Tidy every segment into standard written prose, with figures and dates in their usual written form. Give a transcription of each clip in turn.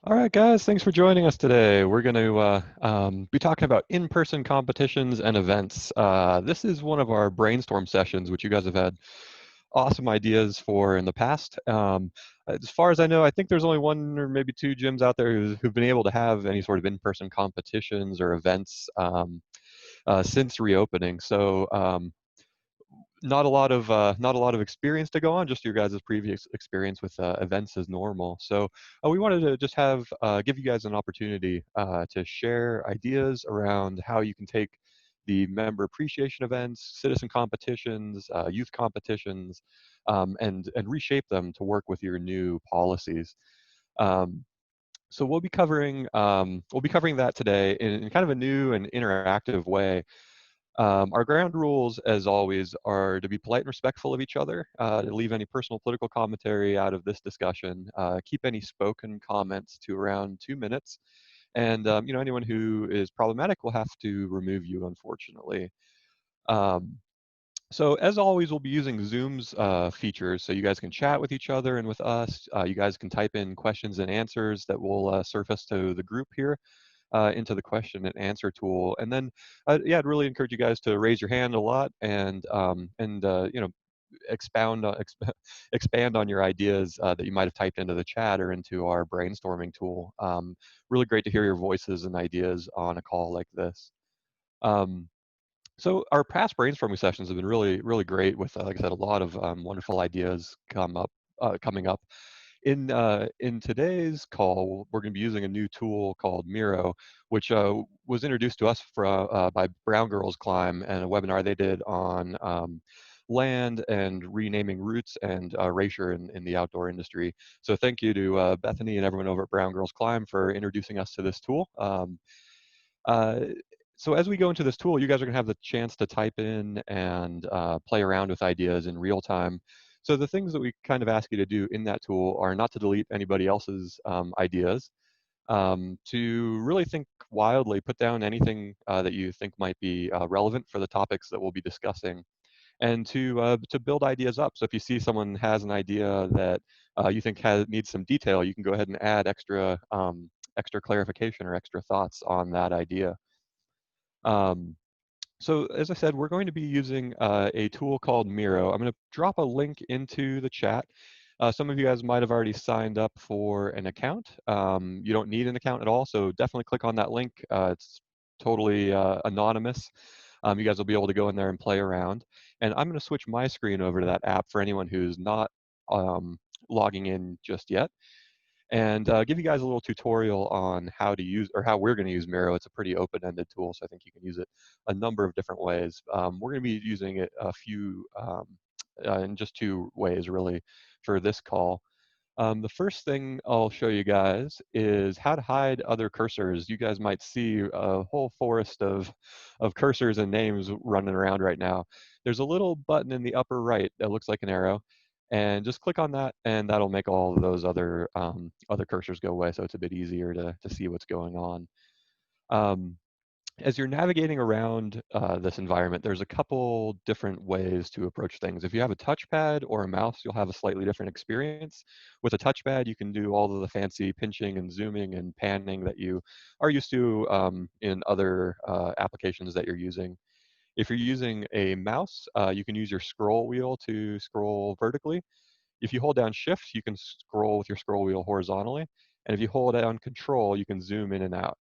All right, guys, thanks for joining us today. We're going to be talking about in-person competitions and events. This is one of our brainstorm sessions, which you guys have had awesome ideas for in the past. As far as I know, I think there's only one or maybe two gyms out there who've been able to have any sort of in-person competitions or events since reopening. So not a lot of experience to go on, just your guys' previous experience with events as normal. So we wanted to just have give you guys an opportunity to share ideas around how you can take the member appreciation events, citizen competitions, youth competitions, and reshape them to work with your new policies. Um, so we'll be covering that today in kind of a new and interactive way. Our ground rules, as always, are to be polite and respectful of each other, to leave any personal political commentary out of this discussion, keep any spoken comments to around 2 minutes, and anyone who is problematic will have to remove you, unfortunately. Um, so as always, we'll be using Zoom's features, so you guys can chat with each other and with us. You guys can type in questions and answers that will surface to the group here into the question and answer tool. And then, yeah, I'd really encourage you guys to raise your hand a lot and expound on, expand on your ideas that you might have typed into the chat or into our brainstorming tool. Really great to hear your voices and ideas on a call like this. Um, so our past brainstorming sessions have been really, really great with, like I said, a lot of wonderful ideas coming up. In today's call, we're going to be using a new tool called Miro, which was introduced to us by Brown Girls Climb and a webinar they did on land and renaming roots and erasure in the outdoor industry. So thank you to Bethany and everyone over at Brown Girls Climb for introducing us to this tool. Uh, so as we go into this tool, you guys are going to have the chance to type in and play around with ideas in real time. So the things that we kind of ask you to do in that tool are not to delete anybody else's ideas, to really think wildly, put down anything that you think might be relevant for the topics that we'll be discussing, and to build ideas up. So if you see someone has an idea that you think needs some detail, you can go ahead and add extra clarification or extra thoughts on that idea. Um, so as I said, we're going to be using a tool called Miro. I'm going to drop a link into the chat. Some of you guys might have already signed up for an account. You don't need an account at all, so definitely click on that link. It's totally anonymous. You guys will be able to go in there and play around. And I'm going to switch my screen over to that app for anyone who's not logging in just yet, and give you guys a little tutorial on how to use or how we're going to use Miro. It's a pretty open-ended tool, so I think you can use it a number of different ways. We're going to be using it in just two ways, really, for this call. The first thing I'll show you guys is how to hide other cursors. You guys might see a whole forest of cursors and names running around right now. There's a little button in the upper right that looks like an arrow, and just click on that, and that'll make all of those other cursors go away, so it's a bit easier to see what's going on. Um, as you're navigating around this environment, there's a couple different ways to approach things. If you have a touchpad or a mouse, you'll have a slightly different experience. With a touchpad, you can do all of the fancy pinching and zooming and panning that you are used to in other applications that you're using. If you're using a mouse, you can use your scroll wheel to scroll vertically. If you hold down Shift, you can scroll with your scroll wheel horizontally. And if you hold down Control, you can zoom in and out.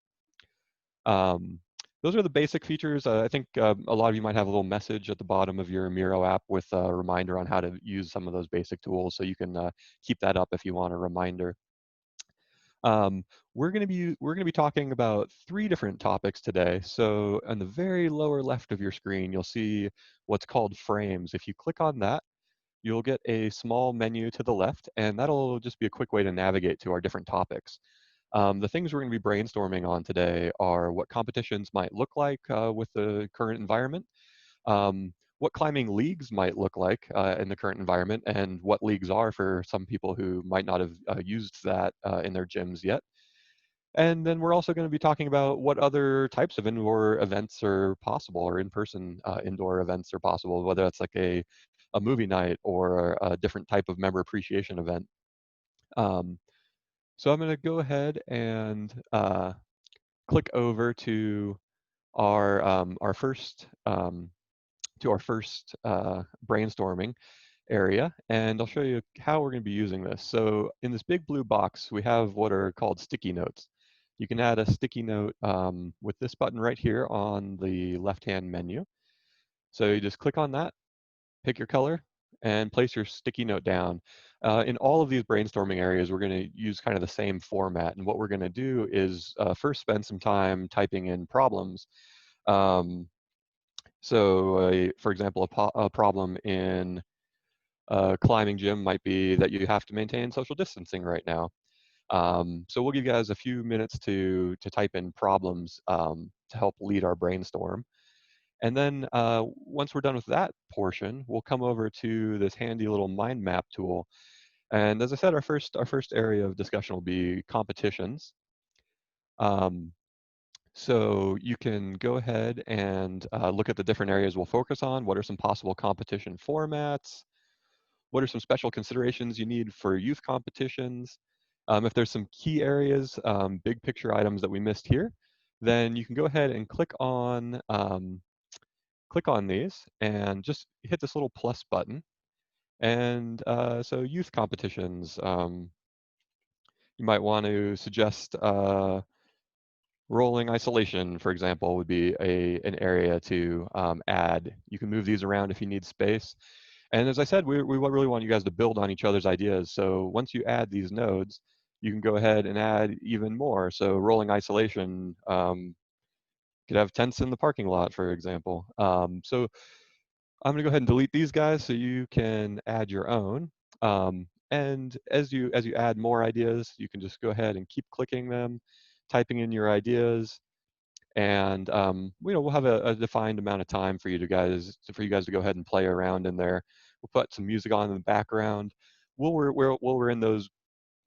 Um, those are the basic features. I think a lot of you might have a little message at the bottom of your Miro app with a reminder on how to use some of those basic tools, so you can keep that up if you want a reminder. We're going to be talking about three different topics today. So on the very lower left of your screen, you'll see what's called frames. If you click on that, you'll get a small menu to the left, and that'll just be a quick way to navigate to our different topics. The things we're going to be brainstorming on today are what competitions might look like with the current environment, what climbing leagues might look like in the current environment, and what leagues are for some people who might not have used that in their gyms yet. And then we're also going to be talking about what other types of indoor events are possible, or in-person indoor events are possible, whether that's like a movie night or a different type of member appreciation event. Um, So I'm going to go ahead and click over our first to our first brainstorming area, and I'll show you how we're going to be using this. So in this big blue box, we have what are called sticky notes. You can add a sticky note with this button right here on the left-hand menu. So you just click on that, pick your color, and place your sticky note down. In all of these brainstorming areas, we're going to use kind of the same format. And what we're going to do is first spend some time typing in problems. Um, for example, a problem in a climbing gym might be that you have to maintain social distancing right now. So we'll give you guys a few minutes to type in problems to help lead our brainstorm. And then once we're done with that portion, we'll come over to this handy little mind map tool. And as I said, our first area of discussion will be competitions. Um, so you can go ahead and look at the different areas we'll focus on. What are some possible competition formats? What are some special considerations you need for youth competitions? If there's some key areas, big picture items that we missed here, then you can go ahead and click on these and just hit this little plus button. And so youth competitions, you might want to suggest rolling isolation, for example, would be an area to add. You can move these around if you need space. And as I said, we really want you guys to build on each other's ideas. So once you add these nodes, you can go ahead and add even more. So rolling isolation, could have tents in the parking lot, for example. So I'm gonna go ahead and delete these guys so you can add your own. And as you add more ideas, you can just go ahead and keep clicking them, typing in your ideas, and we'll have a defined amount of time for you guys to go ahead and play around in there. We'll put some music on in the background. While we're in those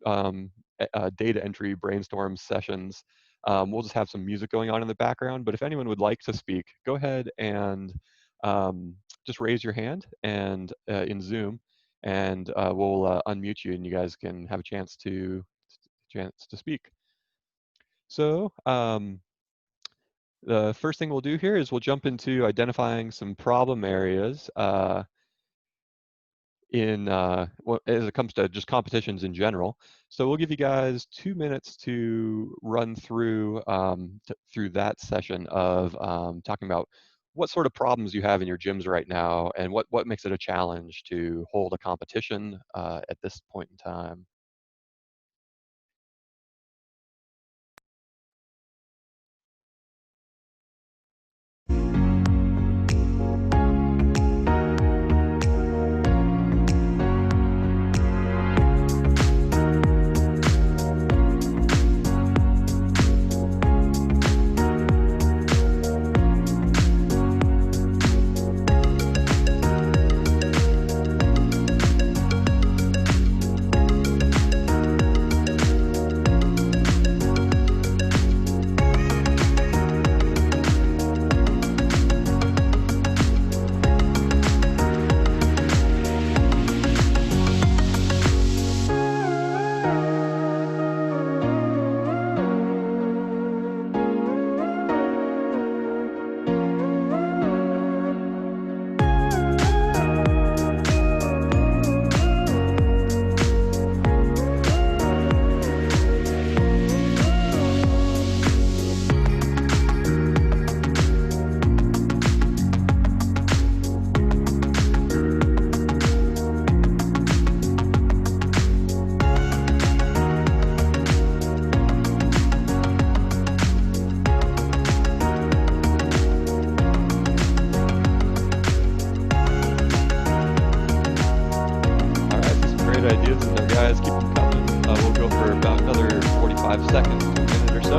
data entry brainstorm sessions, we'll just have some music going on in the background. But if anyone would like to speak, go ahead and just raise your hand and in Zoom, and we'll unmute you, and you guys can have a chance to speak. So the first thing we'll do here is we'll jump into identifying some problem areas as it comes to just competitions in general. So we'll give you guys 2 minutes to run through that session of talking about what sort of problems you have in your gyms right now and what makes it a challenge to hold a competition at this point in time. Great ideas in there, guys. Keep them coming. We'll go for about another 45 seconds, a minute or so.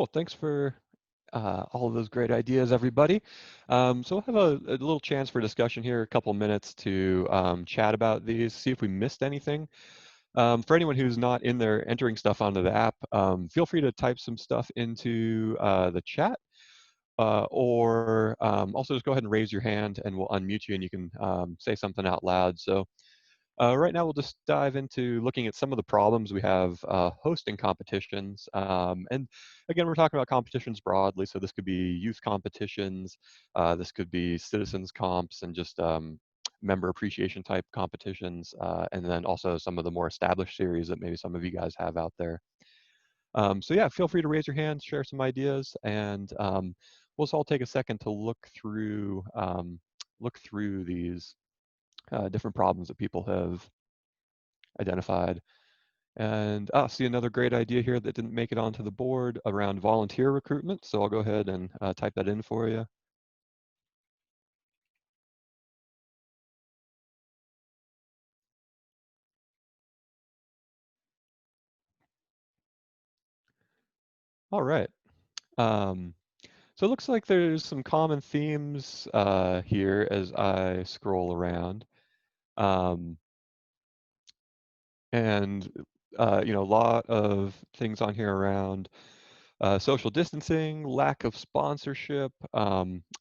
Cool. Thanks for all of those great ideas, everybody. So we'll have a little chance for discussion here, a couple minutes to chat about these, see if we missed anything. For anyone who's not in there entering stuff onto the app, feel free to type some stuff into the chat, or also just go ahead and raise your hand and we'll unmute you and you can say something out loud. So right now, we'll just dive into looking at some of the problems we have hosting competitions. And again, we're talking about competitions broadly. So this could be youth competitions, this could be citizens comps, and just member appreciation type competitions, and then also some of the more established series that maybe some of you guys have out there. So yeah, feel free to raise your hand, share some ideas, and we'll just all take a second to look through these different problems that people have identified. And see another great idea here that didn't make it onto the board around volunteer recruitment. So I'll go ahead and type that in for you. All right. So it looks like there's some common themes here as I scroll around. And a lot of things on here around social distancing, lack of sponsorship,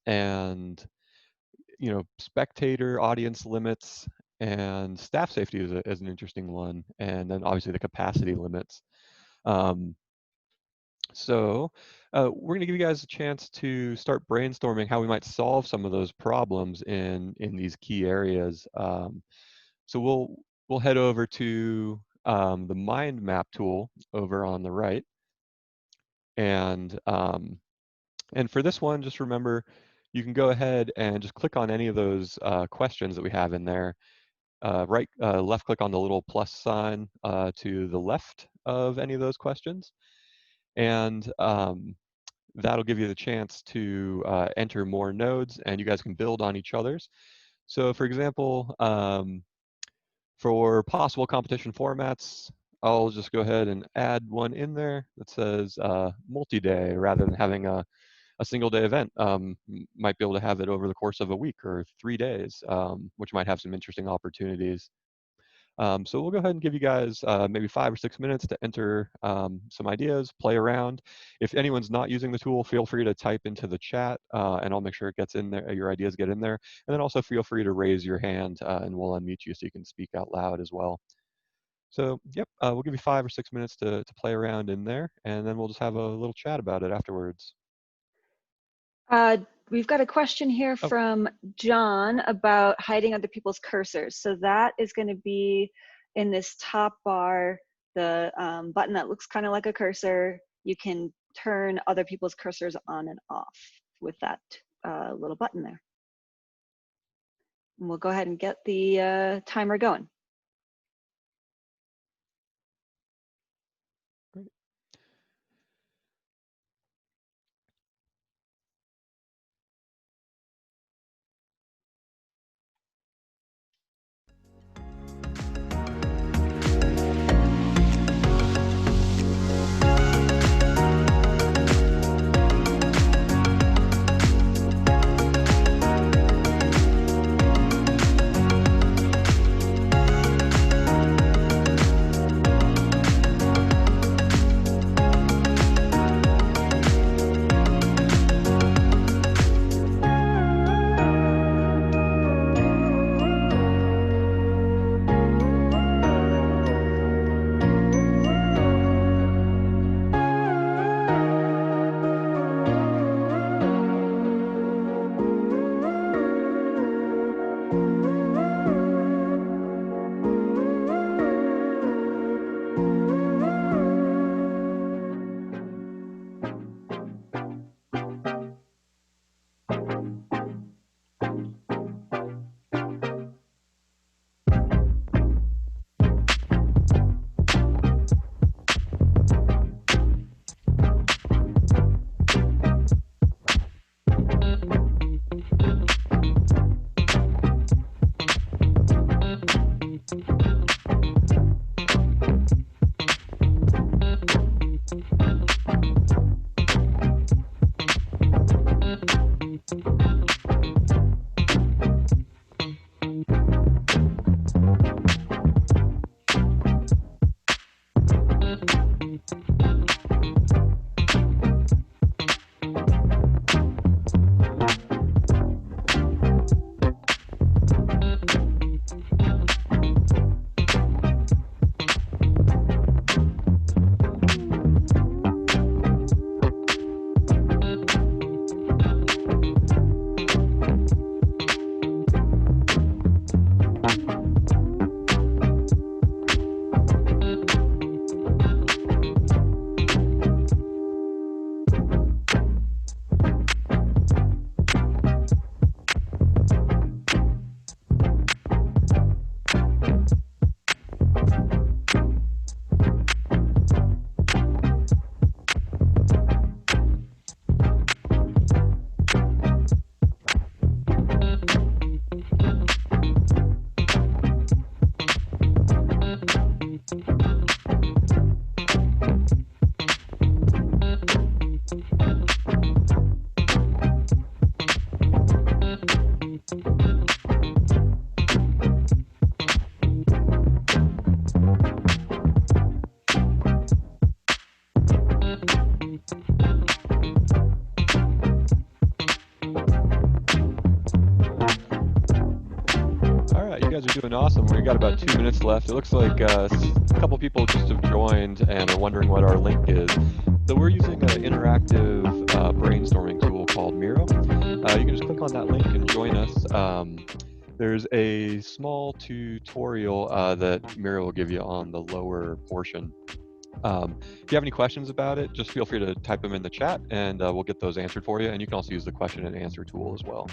and spectator audience limits, and staff safety is an interesting one, and then obviously the capacity limits. Um, so we're going to give you guys a chance to start brainstorming how we might solve some of those problems in these key areas. So we'll head over to the mind map tool over on the right, and for this one, just remember you can go ahead and just click on any of those questions that we have in there. Left click on the little plus sign to the left of any of those questions, and that'll give you the chance to enter more nodes, and you guys can build on each other's. So for example, for possible competition formats, I'll just go ahead and add one in there that says multi-day rather than having a single day event. Might be able to have it over the course of a week or 3 days, which might have some interesting opportunities. So we'll go ahead and give you guys maybe 5 or 6 minutes to enter some ideas, play around. If anyone's not using the tool, feel free to type into the chat, and I'll make sure it gets in there, your ideas get in there. And then also feel free to raise your hand, and we'll unmute you so you can speak out loud as well. So, yep, we'll give you 5 or 6 minutes to play around in there, and then we'll just have a little chat about it afterwards. We've got a question here from John about hiding other people's cursors. So that is going to be in this top bar, the button that looks kind of like a cursor. You can turn other people's cursors on and off with that little button there. And we'll go ahead and get the timer going. guys are doing awesome. We got about 2 minutes left. It looks like a couple people just have joined and are wondering what our link is. So we're using an interactive brainstorming tool called Miro. You can just click on that link and join us. There's a small tutorial that Miro will give you on the lower portion. If you have any questions about it, just feel free to type them in the chat and we'll get those answered for you. And you can also use the question and answer tool as well.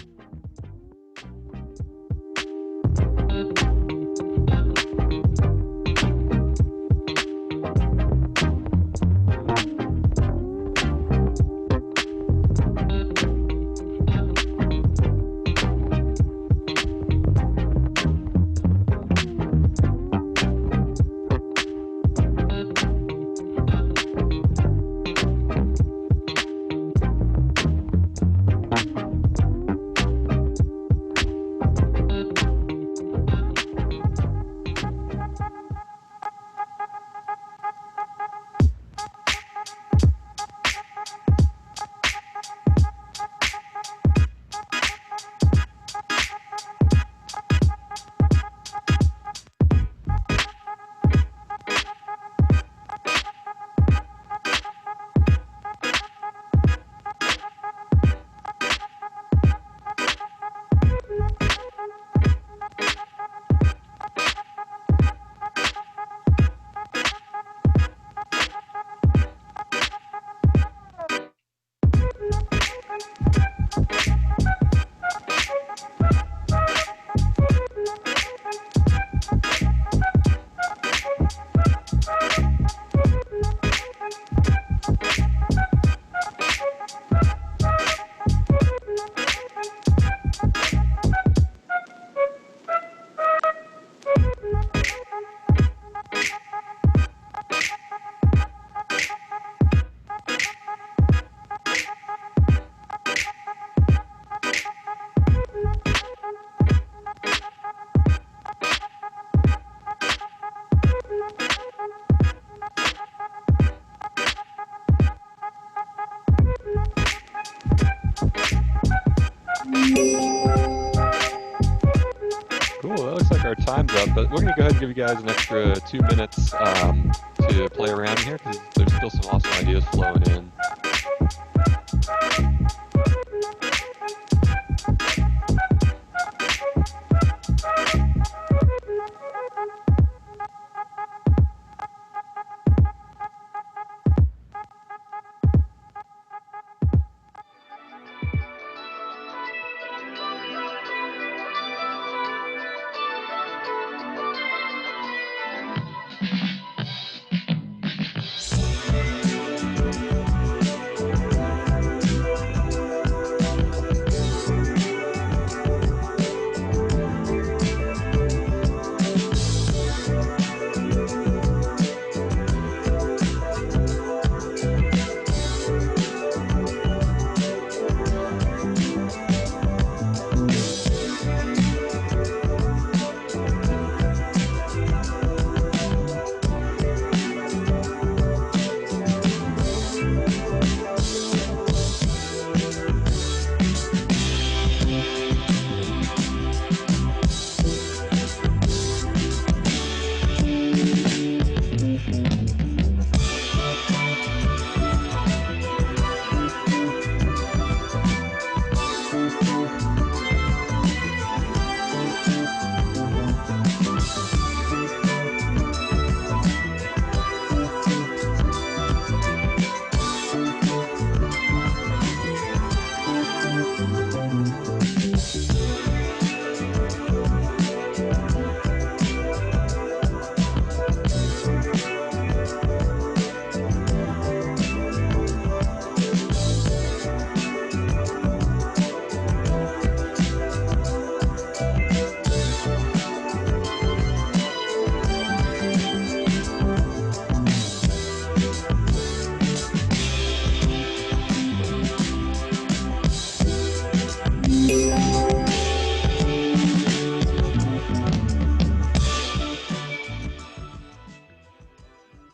Cool, that looks like our time's up, but we're gonna go ahead and give you guys an extra 2 minutes to play around here because there's still some awesome ideas flowing in.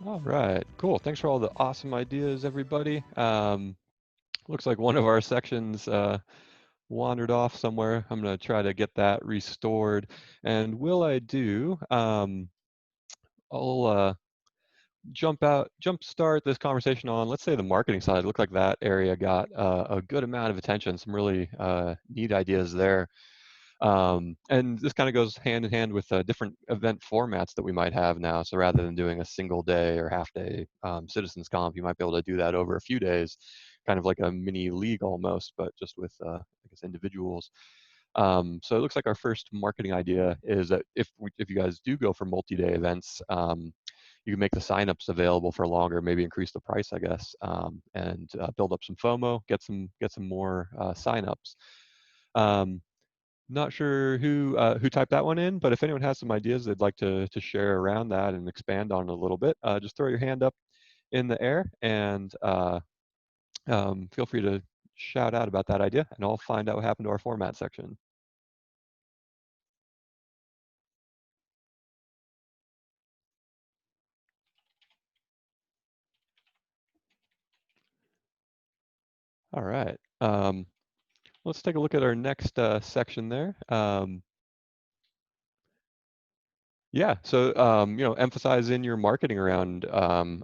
All right, cool. Thanks for all the awesome ideas, everybody. Looks like one of our sections wandered off somewhere. I'm going to try to get that restored. And will I do, I'll jump start this conversation on, let's say, the marketing side. It looked like that area got a good amount of attention, some really neat ideas there. And this kind of goes hand in hand with different event formats that we might have now. So rather than doing a single day or half day citizens comp, you might be able to do that over a few days, kind of like a mini league almost, but just with I guess individuals. So it looks like our first marketing idea is that if you guys do go for multi-day events, you can make the signups available for longer, maybe increase the price, I guess, and build up some FOMO, get some more signups. Um, Not sure who typed that one in, but if anyone has some ideas they'd like to share around that and expand on it a little bit, just throw your hand up in the air and feel free to shout out about that idea, and I'll find out what happened to our format section. All right. Let's take a look at our next section there. Yeah, so emphasize in your marketing around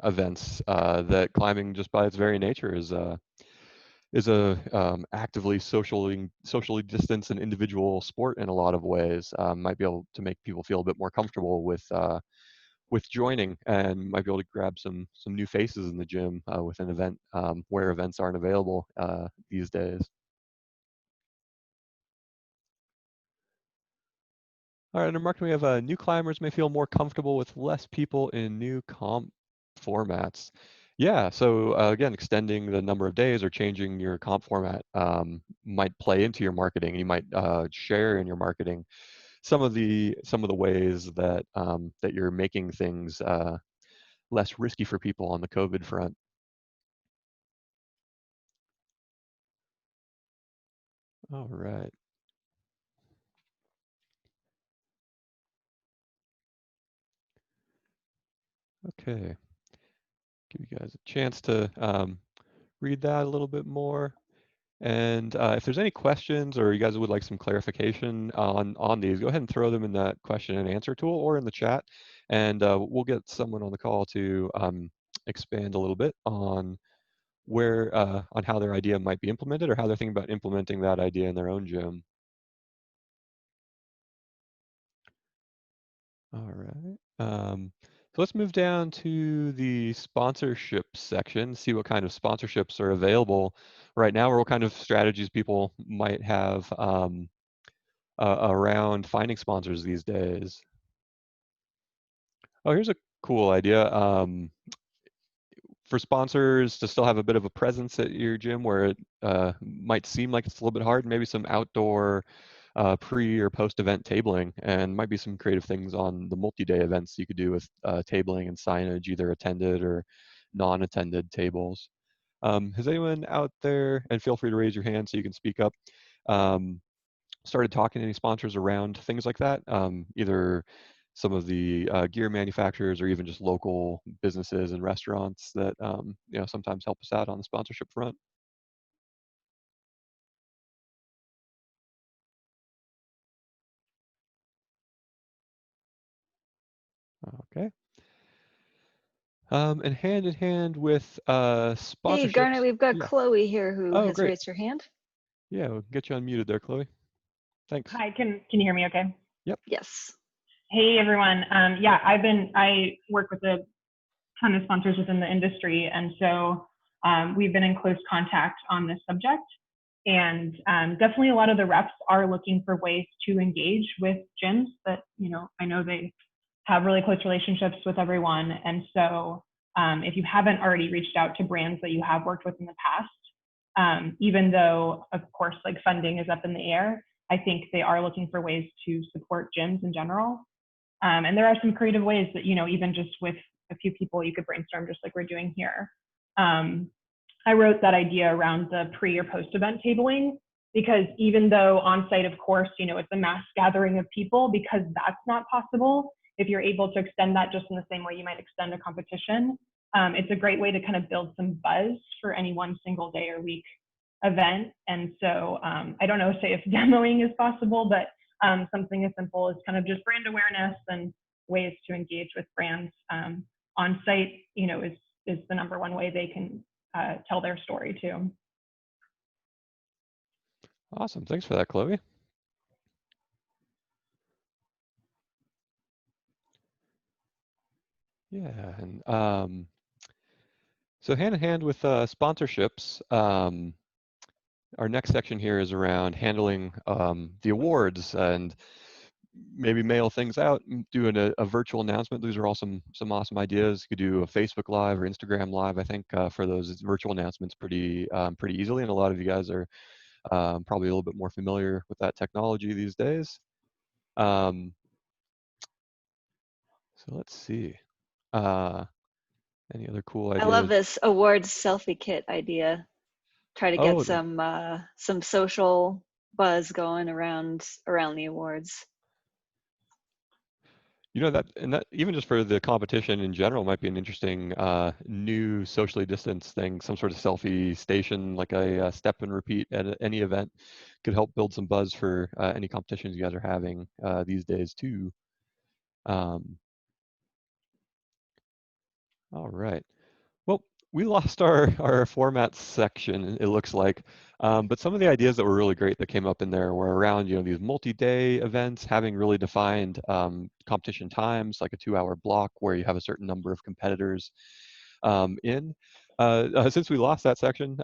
events that climbing, just by its very nature, is a actively socially distanced and individual sport in a lot of ways. Might be able to make people feel a bit more comfortable with joining, and might be able to grab some new faces in the gym with an event where events aren't available these days. All right, under marketing, we have new climbers may feel more comfortable with less people in new comp formats. Yeah, so again, extending the number of days or changing your comp format might play into your marketing. You might share in your marketing some of the ways that you're making things less risky for people on the COVID front. All right. Okay. Give you guys a chance to read that a little bit more. And if there's any questions or you guys would like some clarification on these, go ahead and throw them in that question and answer tool or in the chat, and we'll get someone on the call to expand a little bit on how their idea might be implemented or how they're thinking about implementing that idea in their own gym. All right. So let's move down to the sponsorship section, see what kind of sponsorships are available right now, or what kind of strategies people might have around finding sponsors these days. Oh, here's a cool idea. For sponsors to still have a bit of a presence at your gym where it might seem like it's a little bit hard, maybe some outdoor pre or post event tabling, and might be some creative things on the multi-day events you could do with tabling and signage, either attended or non-attended tables. Has anyone out there, and feel free to raise your hand so you can speak up, um, started talking to any sponsors around things like that, either some of the gear manufacturers or even just local businesses and restaurants that sometimes help us out on the sponsorship front? Okay. And hand in hand with Hey, Garnet, sponsorships. we've got Yeah. Chloe here who Oh, has great. raised her hand. Yeah, we'll get you unmuted there, Chloe. Thanks. Hi, can you hear me okay? Yep. Yes. Hey everyone. Yeah, I work with a ton of sponsors within the industry, and so we've been in close contact on this subject. And definitely a lot of the reps are looking for ways to engage with gyms that, I know they have really close relationships with everyone. And so if you haven't already reached out to brands that you have worked with in the past, even though, of course, like funding is up in the air, I think they are looking for ways to support gyms in general. And there are some creative ways that, even just with a few people, you could brainstorm just like we're doing here. I wrote that idea around the pre or post event tabling, because even though on site, of course, it's a mass gathering of people, because that's not possible. If you're able to extend that just in the same way you might extend a competition, it's a great way to kind of build some buzz for any one single day or week event. And so I don't know, say if demoing is possible, but something as simple as kind of just brand awareness and ways to engage with brands on site, is the number one way they can tell their story too. Awesome. Thanks for that, Chloe. Yeah, and so hand in hand with sponsorships, our next section here is around handling the awards and maybe mail things out, doing a virtual announcement. These are all some awesome ideas. You could do a Facebook Live or Instagram Live, I think, for those virtual announcements pretty easily, and a lot of you guys are probably a little bit more familiar with that technology these days. So let's see. Any other cool I love ideas? this awards selfie kit idea. Try to get Oh, some social buzz going around the awards. that even just for the competition in general might be an interesting new socially distanced thing. Some sort of selfie station, like a step and repeat at any event, could help build some buzz for any competitions you guys are having these days too. Um, all right. Well, we lost our format section, it looks like, but some of the ideas that were really great that came up in there were around, these multi-day events, having really defined competition times, like a 2-hour block where you have a certain number of competitors in. Since we lost that section,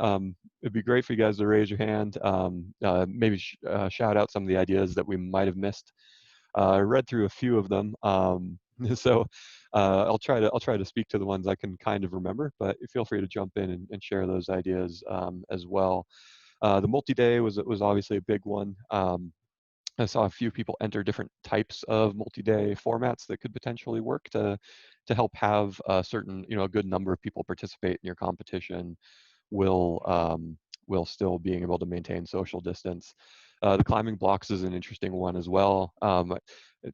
it'd be great for you guys to raise your hand, maybe shout out some of the ideas that we might have missed. I read through a few of them, so I'll try to speak to the ones I can kind of remember, but feel free to jump in and share those ideas as well. The multi-day was obviously a big one. I saw a few people enter different types of multi-day formats that could potentially work to help have a certain, a good number of people participate in your competition will still being able to maintain social distance. The climbing blocks is an interesting one as well.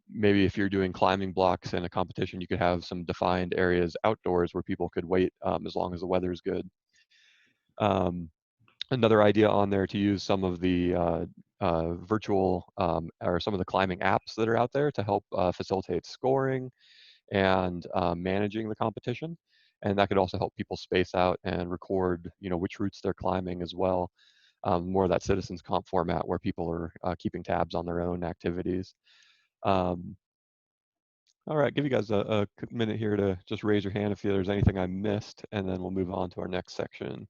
Maybe if you're doing climbing blocks in a competition, you could have some defined areas outdoors where people could wait as long as the weather is good. Another idea on there to use some of the virtual or some of the climbing apps that are out there to help facilitate scoring and managing the competition. And that could also help people space out and record, which routes they're climbing as well. More of that citizens comp format where people are keeping tabs on their own activities. Um, all right, give you guys a minute here to just raise your hand if there's anything I missed, and then we'll move on to our next section.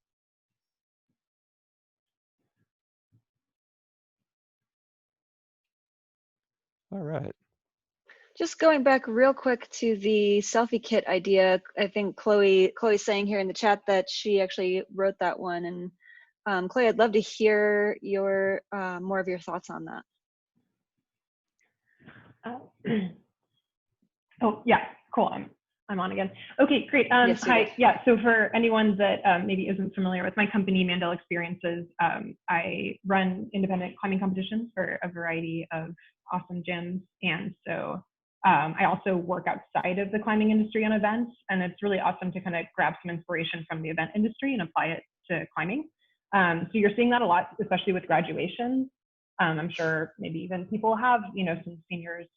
All right. Just going back real quick to the selfie kit idea, I think Chloe's saying here in the chat that she actually wrote that one. And Chloe, I'd love to hear your more of your thoughts on that. Oh yeah, cool. I'm on again. Okay, great. Yes, hi. Yeah. So for anyone that maybe isn't familiar with my company, Mandel Experiences, I run independent climbing competitions for a variety of awesome gyms, and so I also work outside of the climbing industry on events, and it's really awesome to kind of grab some inspiration from the event industry and apply it to climbing. So you're seeing that a lot, especially with graduations. I'm sure maybe even people have, some seniors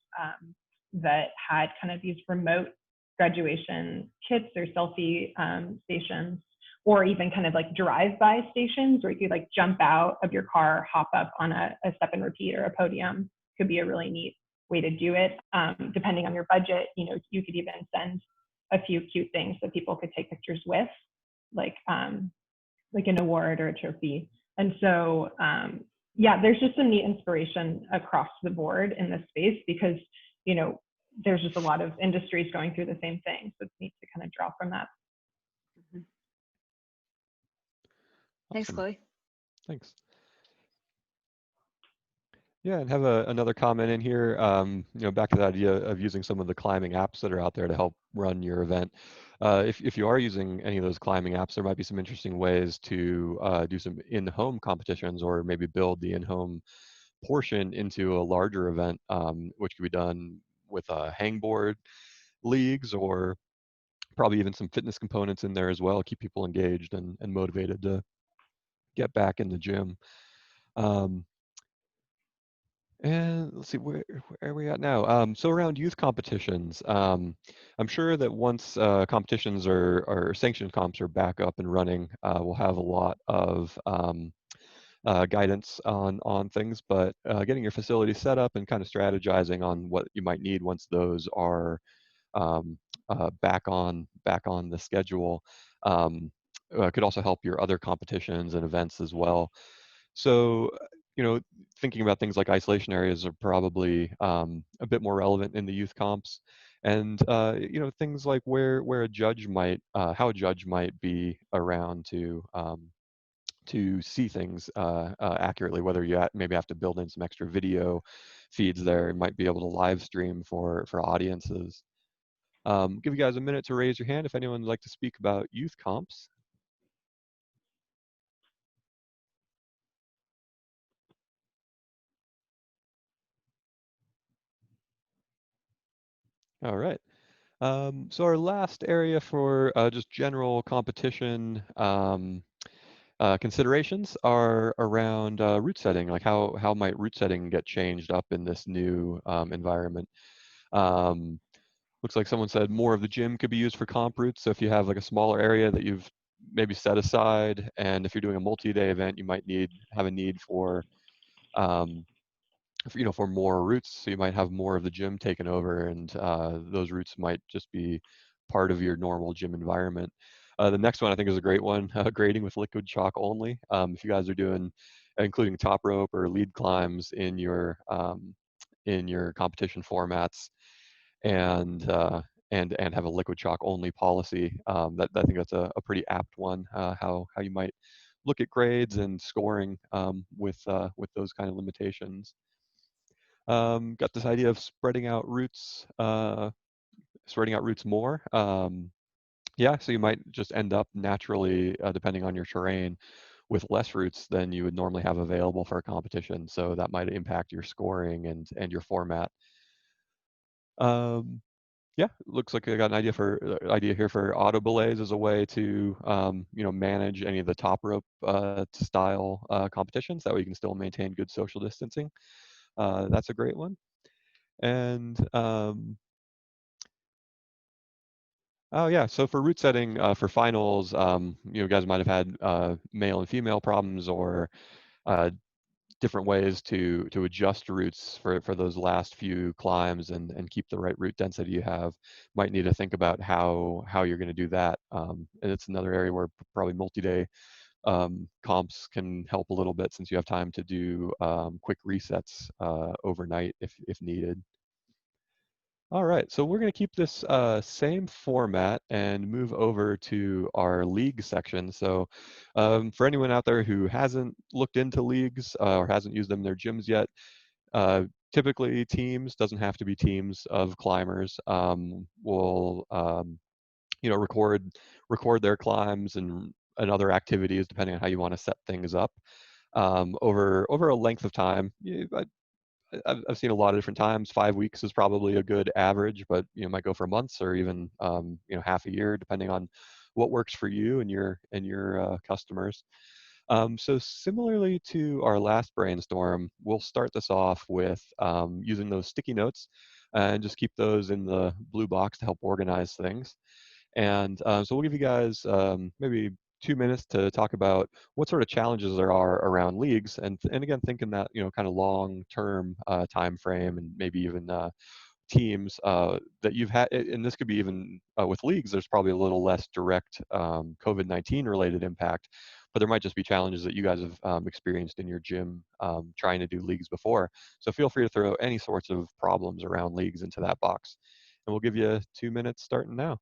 that had kind of these remote graduation kits or selfie stations, or even kind of like drive-by stations where you could like jump out of your car, hop up on a step and repeat or a podium. Could be a really neat way to do it. Depending on your budget, you could even send a few cute things that people could take pictures with, like an award or a trophy. And so, yeah, there's just some neat inspiration across the board in this space because, there's just a lot of industries going through the same thing. So it's neat to kind of draw from that. Mm-hmm. Awesome. Thanks, Chloe. Thanks. Yeah, and have another comment in here, back to the idea of using some of the climbing apps that are out there to help run your event. If you are using any of those climbing apps, there might be some interesting ways to do some in-home competitions or maybe build the in-home portion into a larger event, which could be done with hangboard leagues or probably even some fitness components in there as well, keep people engaged and motivated to get back in the gym. Um, and let's see, where are we at now? So around youth competitions, I'm sure that once competitions or sanctioned comps are back up and running, we'll have a lot of guidance on things. But getting your facility set up and kind of strategizing on what you might need once those are um, back on the schedule um, could also help your other competitions and events as well. So, you know, thinking about things like isolation areas are probably a bit more relevant in the youth comps, and things like where a judge might, how a judge might be around to see things accurately. Whether you maybe have to build in some extra video feeds there, you might be able to live stream for audiences. Give you guys a minute to raise your hand if anyone would like to speak about youth comps. All right. So our last area for just general competition considerations are around route setting, like how might route setting get changed up in this new environment. Um, Looks like someone said more of the gym could be used for comp routes. So if you have like a smaller area that you've maybe set aside, and if you're doing a multi-day event, you might have a need for um, for more routes. So you might have more of the gym taken over, and those routes might just be part of your normal gym environment. The next one I think is a great one, grading with liquid chalk only. If you guys are doing, including top rope or lead climbs in your competition formats, and and have a liquid chalk only policy, that I think that's a pretty apt one. How you might look at grades and scoring with those kind of limitations. Got this idea of spreading out routes more. Yeah, so you might just end up naturally, depending on your terrain, with less routes than you would normally have available for a competition. So that might impact your scoring and your format. Um, yeah, looks like I got an idea here for auto belays as a way to manage any of the top rope style competitions. That way you can still maintain good social distancing. That's a great one. And oh yeah, so for route setting for finals, guys might have had male and female problems, or uh, different ways to adjust routes for those last few climbs and keep the right route density you have. Might need to think about how you're going to do that. And it's another area where probably multi-day comps can help a little bit, since you have time to do quick resets overnight if needed. All right, so we're going to keep this same format and move over to our league section. So for anyone out there who hasn't looked into leagues or hasn't used them in their gyms yet, uh, typically teams, doesn't have to be teams of climbers, will record their climbs and other activities depending on how you want to set things up over a length of time. I've seen a lot of different times. 5 weeks is probably a good average, but might go for months or even half a year, depending on what works for you and your customers. So similarly to our last brainstorm, we'll start this off with using those sticky notes and just keep those in the blue box to help organize things. And so we'll give you guys maybe 2 minutes to talk about what sort of challenges there are around leagues, and again, thinking that kind of long-term time frame, and maybe even teams that you've had. And this could be even with leagues. There's probably a little less direct COVID-19 related impact, but there might just be challenges that you guys have experienced in your gym trying to do leagues before. So feel free to throw any sorts of problems around leagues into that box, and we'll give you 2 minutes starting now.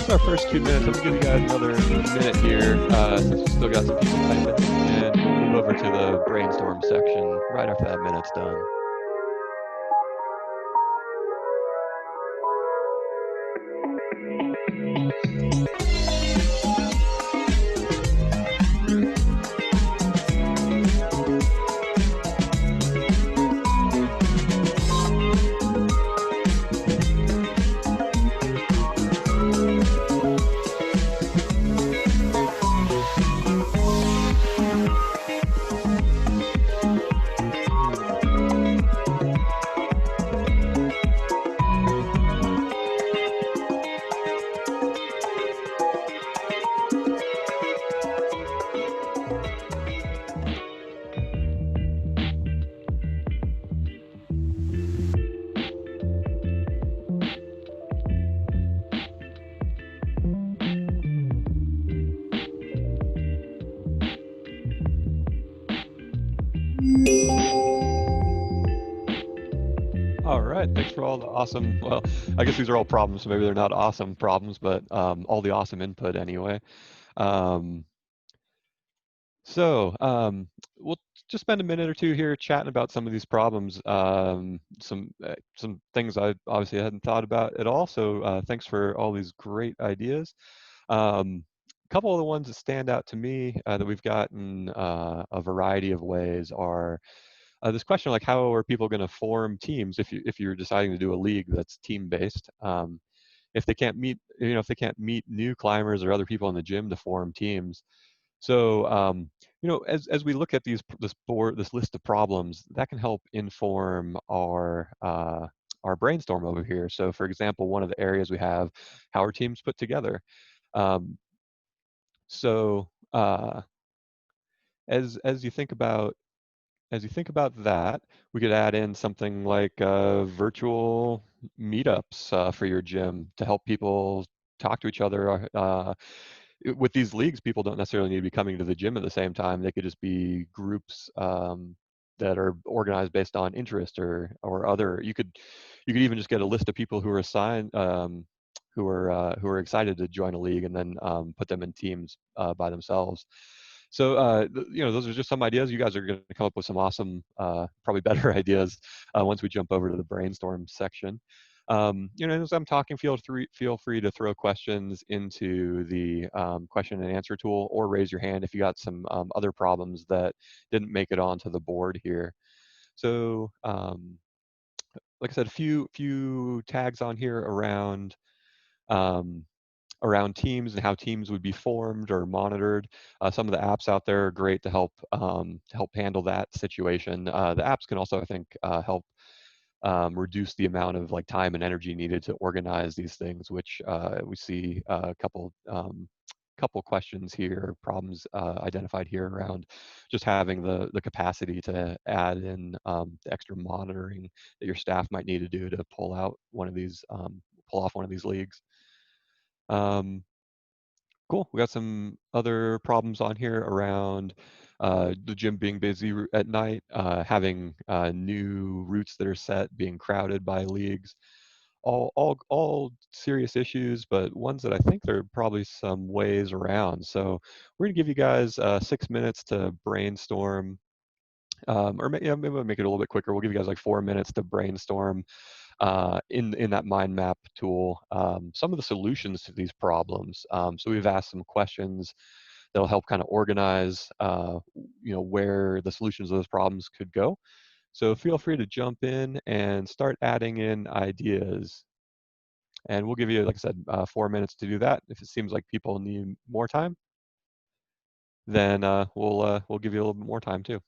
That's our first 2 minutes. I'm gonna give you guys another minute here, since we still got some people typing, and we'll move over to the brainstorm section right after that minute's done. All right, thanks for all the awesome, well, I guess these are all problems, so maybe they're not awesome problems, but all the awesome input anyway. Um, so we'll just spend a minute or two here chatting about some of these problems, some things I obviously hadn't thought about at all. So thanks for all these great ideas. A couple of the ones that stand out to me that we've gotten a variety of ways are this question like how are people going to form teams if you're deciding to do a league that's team based. If they can't meet, if they can't meet new climbers or other people in the gym to form teams. So, as we look at this list of problems, that can help inform our brainstorm over here. So, for example, one of the areas we have how are teams put together. Um, so, as you think about that, we could add in something like virtual meetups for your gym to help people talk to each other. With these leagues, people don't necessarily need to be coming to the gym at the same time. They could just be groups that are organized based on interest or other. You could even just get a list of people who are assigned who are excited to join a league and then put them in teams by themselves. So those are just some ideas. You guys are going to come up with some awesome, probably better ideas once we jump over to the brainstorm section. As I'm talking, feel free to throw questions into the question and answer tool, or raise your hand if you got some other problems that didn't make it onto the board here. So, like I said, a few tags on here um, around teams and how teams would be formed or monitored. Some of the apps out there are great to help handle that situation. The apps can also, I think, help reduce the amount of like time and energy needed to organize these things, which we see a couple questions here, problems identified here around just having the capacity to add in the extra monitoring that your staff might need to do to pull off one of these leagues. Um, Cool. We got some other problems on here around the gym being busy at night, having new routes that are set, being crowded by leagues. All serious issues, but ones that I think there are probably some ways around. So we're gonna give you guys 6 minutes to brainstorm, maybe we'll make it a little bit quicker. We'll give you guys like 4 minutes to brainstorm in that mind map tool some of the solutions to these problems. So we've asked some questions that'll help kind of organize where the solutions to those problems could go. So feel free to jump in and start adding in ideas. And we'll give you, like I said, 4 minutes to do that. If it seems like people need more time, then we'll give you a little bit more time too.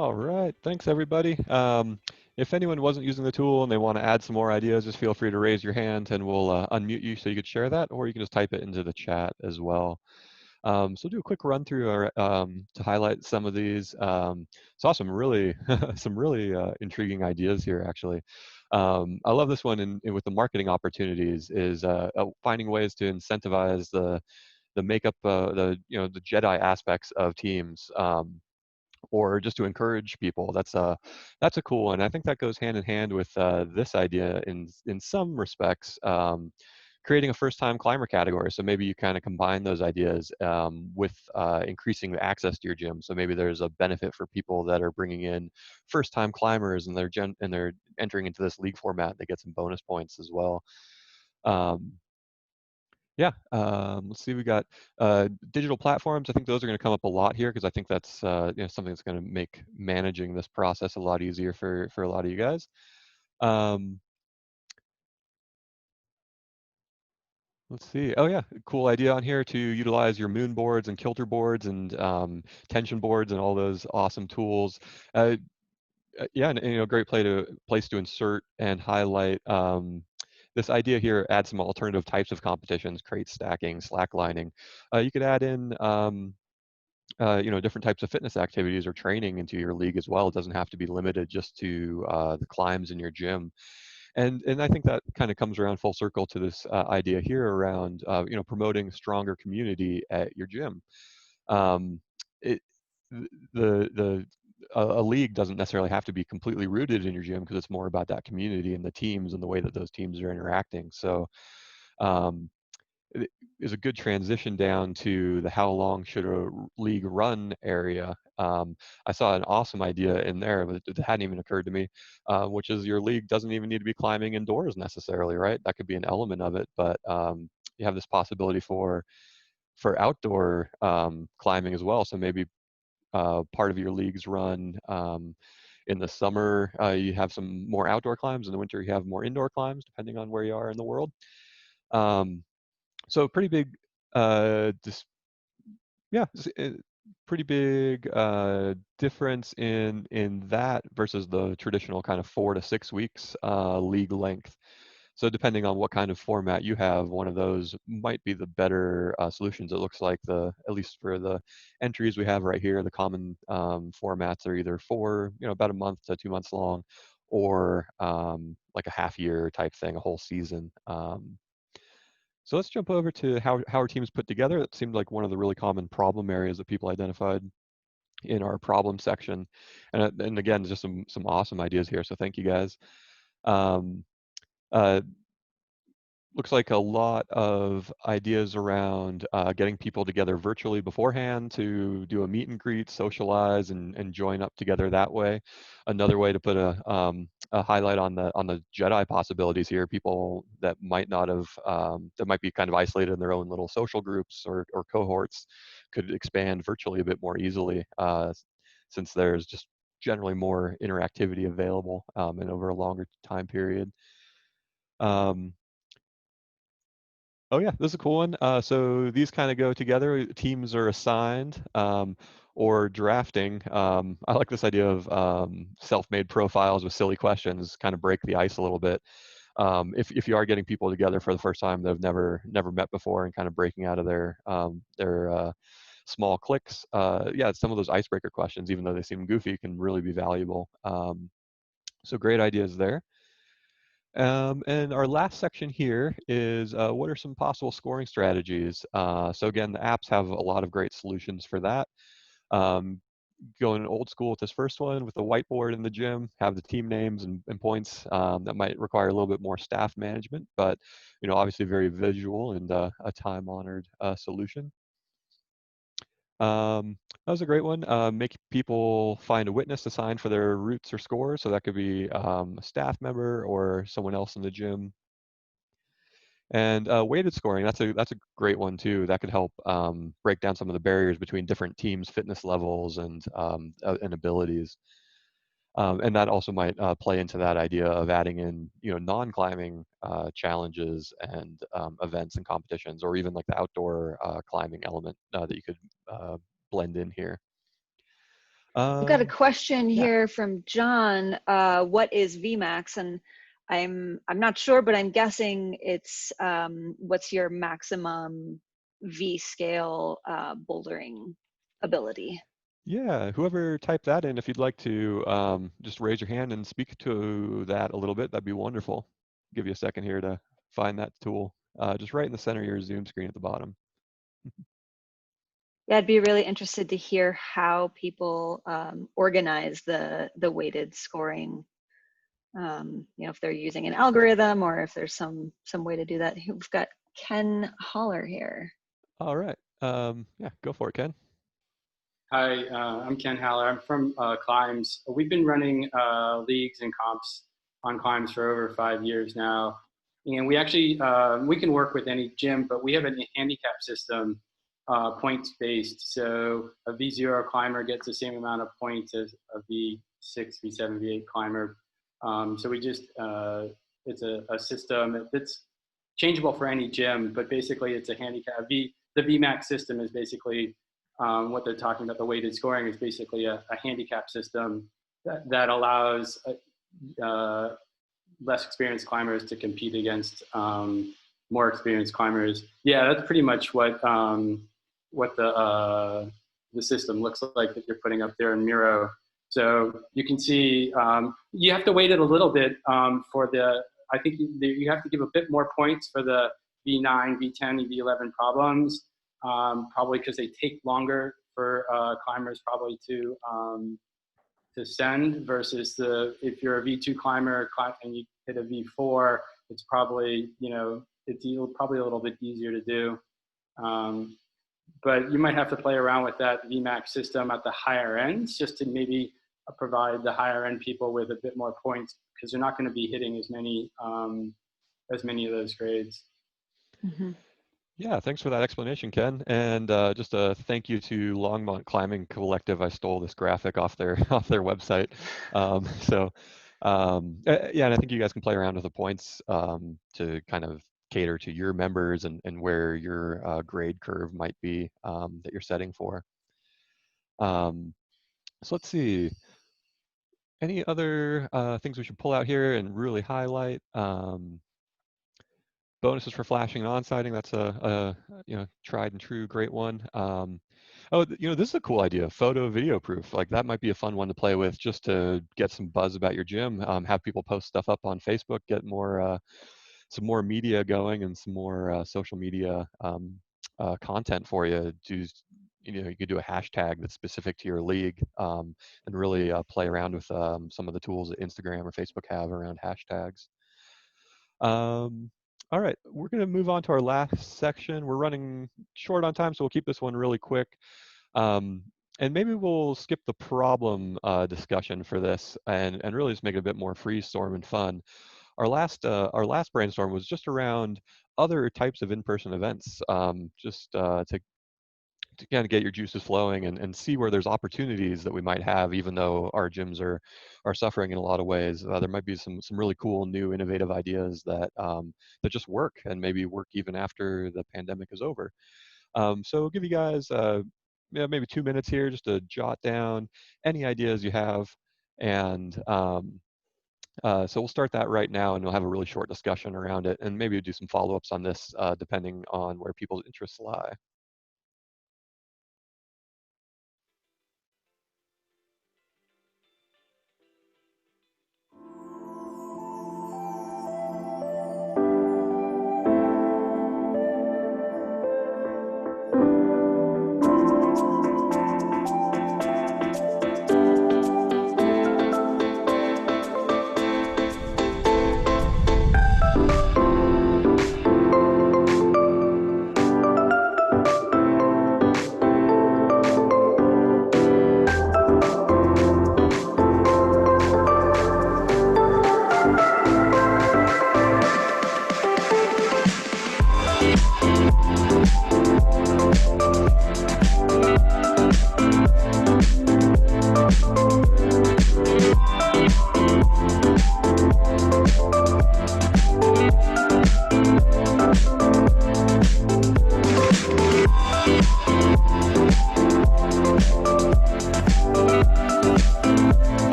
All right. Thanks, everybody. If anyone wasn't using the tool and they want to add some more ideas, just feel free to raise your hand and we'll unmute you so you could share that, or you can just type it into the chat as well. So do a quick run through to highlight some of these. Saw some really some really intriguing ideas here actually. I love this one with the marketing opportunities is finding ways to incentivize the makeup the the Jedi aspects of teams. Or just to encourage people. That's a cool one. I think that goes hand in hand with this idea in some respects. Creating a first-time climber category. So maybe you kind of combine those ideas with increasing the access to your gym. So maybe there's a benefit for people that are bringing in first-time climbers and they're entering into this league format. They get some bonus points as well. Um, yeah, let's see. We got digital platforms. I think those are going to come up a lot here because I think that's something that's going to make managing this process a lot easier for a lot of you guys. Um, let's see. Oh yeah, cool idea on here to utilize your moon boards and kilter boards and tension boards and all those awesome tools. Uh, yeah, and great place to insert and highlight this idea here. Add some alternative types of competitions, crate stacking, slacklining. You could add in different types of fitness activities or training into your league as well. It doesn't have to be limited just to the climbs in your gym. And I think that kind of comes around full circle to this idea here around promoting stronger community at your gym. Um, it, the a league doesn't necessarily have to be completely rooted in your gym because it's more about that community and the teams and the way that those teams are interacting. So um, it is a good transition down to the how long should a league run area. I saw an awesome idea in there that hadn't even occurred to me, which is your league doesn't even need to be climbing indoors necessarily, right? That could be an element of it, but you have this possibility for outdoor climbing as well. So maybe part of your league's run in the summer, you have some more outdoor climbs. In the winter, you have more indoor climbs, depending on where you are in the world. So pretty big, dis yeah, pretty big difference in that versus the traditional kind of 4 to 6 weeks league length. So depending on what kind of format you have, one of those might be the better solutions. It looks like at least for the entries we have right here, the common formats are either about a month to 2 months long, or like a half year type thing, a whole season. So let's jump over to how our teams put together. That seemed like one of the really common problem areas that people identified in our problem section. And again, just some awesome ideas here. So thank you guys. Um, uh, Looks like a lot of ideas around getting people together virtually beforehand to do a meet and greet, socialize, and join up together that way. Another way to put a highlight on the Jedi possibilities here, people that might not have that might be kind of isolated in their own little social groups or cohorts could expand virtually a bit more easily, since there's just generally more interactivity available and over a longer time period. Um, Oh yeah, this is a cool one. So these kind of go together. Teams are assigned or drafting. I like this idea of self-made profiles with silly questions, kind of break the ice a little bit. If you are getting people together for the first time that have never met before and kind of breaking out of their small cliques, yeah, some of those icebreaker questions, even though they seem goofy, can really be valuable. So great ideas there. And our last section here is what are some possible scoring strategies? So again, the apps have a lot of great solutions for that. Um, Going old school with this first one with the whiteboard in the gym, have the team names and points. That might require a little bit more staff management, but obviously very visual and a time-honored solution. That was a great one. Make people find a witness to sign for their routes or scores. So that could be a staff member or someone else in the gym. And weighted scoring, that's a great one too. That could help break down some of the barriers between different teams' fitness levels and abilities. And that also might play into that idea of adding in, non-climbing challenges and events and competitions, or even like the outdoor climbing element that you could blend in here. We've got a Um, question yeah. here from John. What is Vmax? And I'm not sure, but I'm guessing it's what's your maximum V scale bouldering ability. Yeah, whoever typed that in, if you'd like to just raise your hand and speak to that a little bit, that'd be wonderful. Give you a second here to find that tool. Just right in the center of your Zoom screen at the bottom. Yeah, I'd be really interested to hear how people organize the weighted scoring. If they're using an algorithm or if there's some way to do that. We've got Ken Holler here. All right. Yeah, go for it, Ken. Hi, I'm Ken Haller. I'm from Climbs. We've been running leagues and comps on Climbs for over 5 years now. And we actually, we can work with any gym, but we have a handicap system, points-based. So a V0 climber gets the same amount of points as a V6, V7, V8 climber. So we just, it's a system that's changeable for any gym, but basically it's a handicap. The VMAX system is basically what they're talking about. The weighted scoring is basically a handicap system that allows less experienced climbers to compete against more experienced climbers. Yeah, that's pretty much what the system looks like that you're putting up there in Miro. So you can see you have to weight it a little bit for the. I think you have to give a bit more points for the V9, V10, and V11 problems. Probably because they take longer for climbers probably to send versus if you're a V2 climber and you hit a V4, it's probably it's probably a little bit easier to do. But you might have to play around with that VMAX system at the higher ends just to maybe provide the higher end people with a bit more points because they're not going to be hitting as many of those grades. Mm-hmm. Yeah, thanks for that explanation, Ken. And just a thank you to Longmont Climbing Collective. I stole this graphic off their website. Yeah, and I think you guys can play around with the points to kind of cater to your members and where your grade curve might be that you're setting for. So let's see. Any other things we should pull out here and really highlight? Bonuses for flashing and on-sighting, that's a tried and true great one. This is a cool idea, photo video proof. Like that might be a fun one to play with just to get some buzz about your gym. Have people post stuff up on Facebook, get more some more media going and some more social media content for you. You could do a hashtag that's specific to your league and really play around with some of the tools that Instagram or Facebook have around hashtags. All right, we're going to move on to our last section. We're running short on time, so we'll keep this one really quick. And maybe we'll skip the problem discussion for this and really just make it a bit more freestorm and fun. Our last brainstorm was just around other types of in-person events, just to kind of get your juices flowing and see where there's opportunities that we might have, even though our gyms are suffering in a lot of ways. There might be some really cool, new, innovative ideas that that just work and maybe work even after the pandemic is over. So we'll give you guys maybe 2 minutes here just to jot down any ideas you have, and so we'll start that right now, and we'll have a really short discussion around it, and maybe we'll do some follow-ups on this depending on where people's interests lie.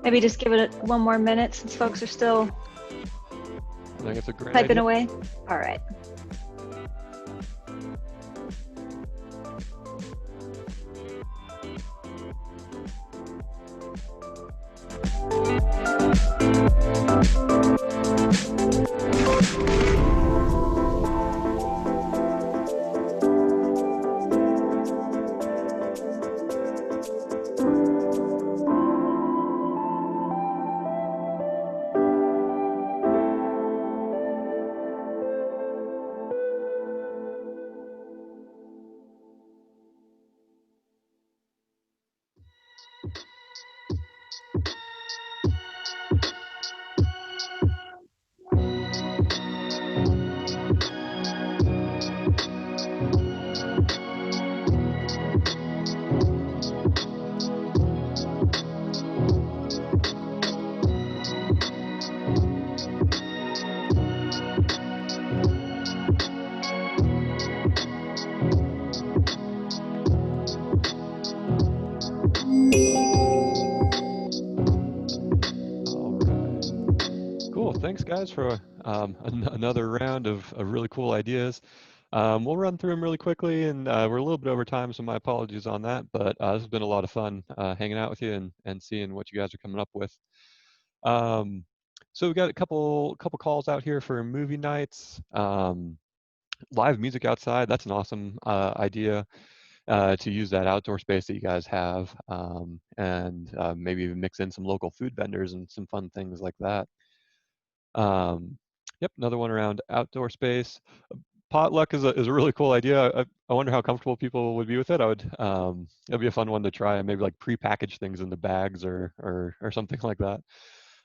Maybe just give it one more minute since folks are still I think it's a great typing idea. away. All right. Cool. Thanks, guys, for another round of really cool ideas. We'll run through them really quickly, and we're a little bit over time, so my apologies on that. But this has been a lot of fun hanging out with you and seeing what you guys are coming up with. So we got a couple calls out here for movie nights, live music outside. That's an awesome idea to use that outdoor space that you guys have, and maybe even mix in some local food vendors and some fun things like that. Yep, another one around outdoor space. Potluck is a really cool idea. I wonder how comfortable people would be with it. It'd be a fun one to try and maybe like pre-package things into bags or something like that.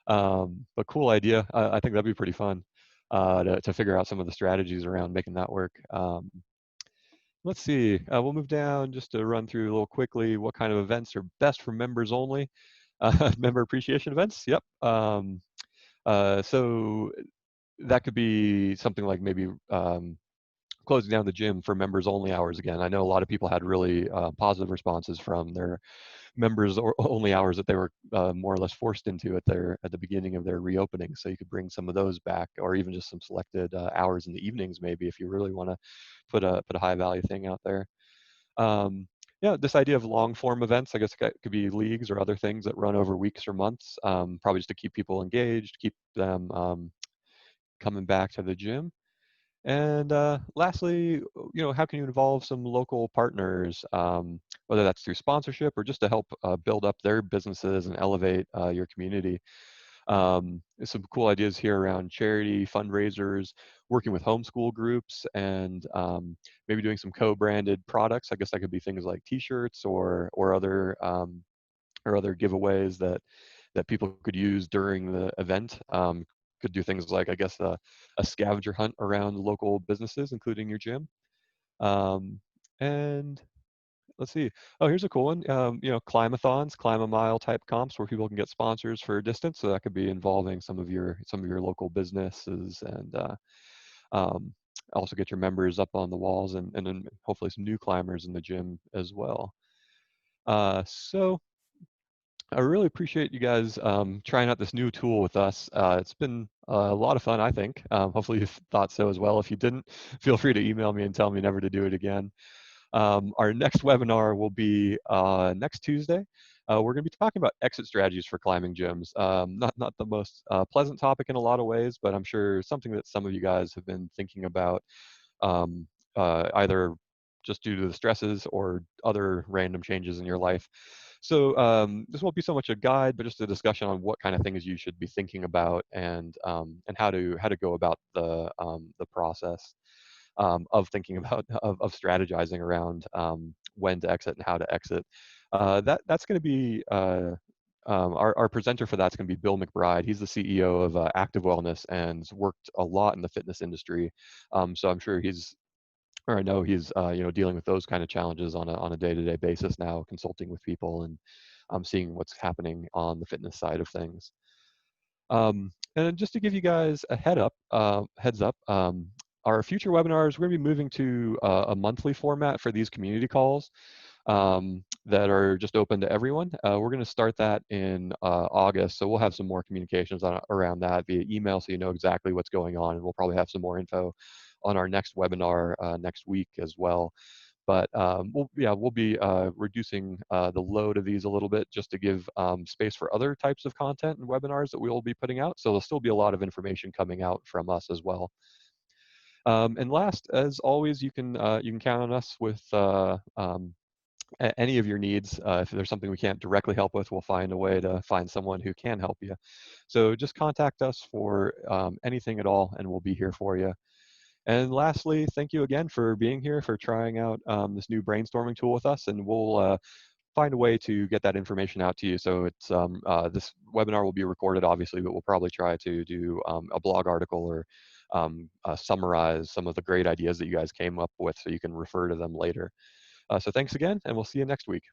But cool idea. I think that'd be pretty fun to figure out some of the strategies around making that work. Let's see. We'll move down just to run through a little quickly what kind of events are best for members only. Member appreciation events. Yep. So that could be something like maybe closing down the gym for members only hours again. I know a lot of people had really positive responses from their members or only hours that they were more or less forced into at the beginning of their reopening. So you could bring some of those back, or even just some selected hours in the evenings, maybe if you really want to put a high value thing out there. Yeah, this idea of long form events, I guess it could be leagues or other things that run over weeks or months, probably just to keep people engaged, keep them coming back to the gym. And lastly, how can you involve some local partners, whether that's through sponsorship or just to help build up their businesses and elevate your community? There's some cool ideas here around charity, fundraisers, working with homeschool groups, and maybe doing some co-branded products. I guess that could be things like T-shirts or other giveaways that people could use during the event. Could do things like, I guess, a scavenger hunt around local businesses, including your gym. And let's see. Oh, here's a cool one. Climb-a-thons, climb a mile type comps where people can get sponsors for distance. So that could be involving some of your local businesses and um, also get your members up on the walls and then hopefully some new climbers in the gym as well. So I really appreciate you guys trying out this new tool with us. It's been a lot of fun, I think. Hopefully you thought so as well. If you didn't, feel free to email me and tell me never to do it again. Our next webinar will be next Tuesday. We're going to be talking about exit strategies for climbing gyms. Not the most pleasant topic in a lot of ways, but I'm sure something that some of you guys have been thinking about, um, either just due to the stresses or other random changes in your life. So this won't be so much a guide, but just a discussion on what kind of things you should be thinking about and how to go about the process of thinking about of strategizing around when to exit and how to exit. That's going to be our presenter for that's going to be Bill McBride. He's the CEO of Active Wellness and's worked a lot in the fitness industry. So I'm sure I know he's dealing with those kind of challenges on a day-to-day basis now, consulting with people and seeing what's happening on the fitness side of things. And just to give you guys a heads up, our future webinars, we're going to be moving to a monthly format for these community calls that are just open to everyone. We're going to start that in August, so we'll have some more communications around that via email, so you know exactly what's going on, and we'll probably have some more info on our next webinar next week as well. But we'll be reducing the load of these a little bit just to give space for other types of content and webinars that we will be putting out. So there'll still be a lot of information coming out from us as well. And last, as always, you can count on us with any of your needs. If there's something we can't directly help with, we'll find a way to find someone who can help you. So just contact us for anything at all, and we'll be here for you. And lastly, thank you again for being here, for trying out this new brainstorming tool with us, and we'll find a way to get that information out to you. So it's this webinar will be recorded, obviously, but we'll probably try to do a blog article or summarize some of the great ideas that you guys came up with so you can refer to them later. So thanks again, and we'll see you next week.